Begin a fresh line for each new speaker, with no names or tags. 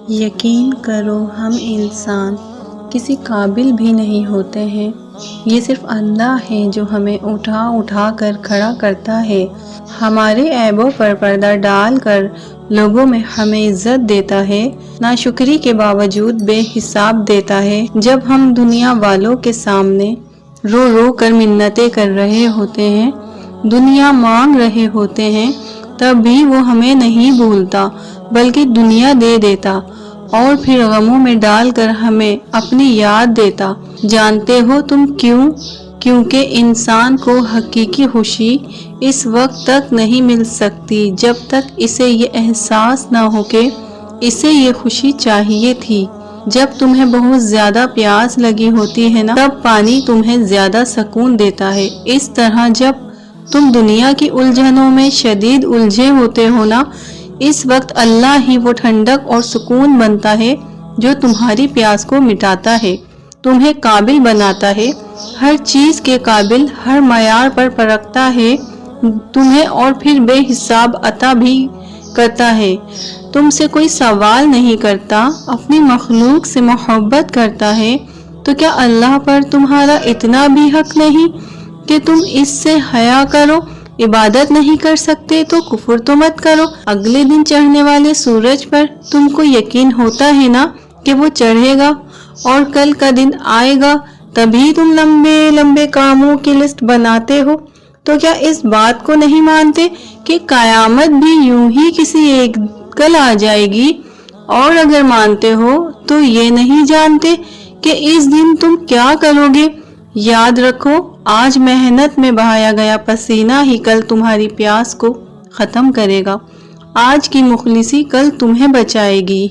یقین کرو ہم انسان کسی قابل بھی نہیں ہوتے ہیں، یہ صرف اللہ ہے جو ہمیں اٹھا اٹھا کر کھڑا کرتا ہے، ہمارے عیبوں پر پردہ ڈال کر لوگوں میں ہمیں عزت دیتا ہے، ناشکری کے باوجود بے حساب دیتا ہے۔ جب ہم دنیا والوں کے سامنے رو رو کر منتیں کر رہے ہوتے ہیں، دنیا مانگ رہے ہوتے ہیں، تب بھی وہ ہمیں نہیں بھولتا بلکہ دنیا دے دیتا اور پھر غموں میں ڈال کر ہمیں اپنی یاد دیتا۔ جانتے ہو تم کیوں؟ کیونکہ انسان کو حقیقی خوشی اس وقت تک نہیں مل سکتی جب تک اسے یہ احساس نہ ہو کہ اسے یہ خوشی چاہیے تھی۔ جب تمہیں بہت زیادہ پیاس لگی ہوتی ہے نا، تب پانی تمہیں زیادہ سکون دیتا ہے۔ اس طرح جب تم دنیا کی الجھنوں میں شدید الجھے ہوتے ہو نا، اس وقت اللہ ہی وہ ٹھنڈک اور سکون بنتا ہے جو تمہاری پیاس کو مٹاتا ہے، تمہیں قابل بناتا ہے، ہر چیز کے قابل، ہر معیار پر پرکھتا ہے تمہیں اور پھر بے حساب عطا بھی کرتا ہے۔ تم سے کوئی سوال نہیں کرتا، اپنی مخلوق سے محبت کرتا ہے، تو کیا اللہ پر تمہارا اتنا بھی حق نہیں کہ تم اس سے حیا کرو؟ عبادت نہیں کر سکتے تو کفر تو مت کرو۔ اگلے دن چڑھنے والے سورج پر تم کو یقین ہوتا ہے نا کہ وہ چڑھے گا اور کل کا دن آئے گا، تبھی تم لمبے لمبے کاموں کی لسٹ بناتے ہو۔ تو کیا اس بات کو نہیں مانتے کہ قیامت بھی یوں ہی کسی ایک کل آ جائے گی؟ اور اگر مانتے ہو تو یہ نہیں جانتے کہ اس دن تم کیا کرو گے؟ یاد رکھو، آج محنت میں بہایا گیا پسینہ ہی کل تمہاری پیاس کو ختم کرے گا، آج کی مخلصی کل تمہیں بچائے گی۔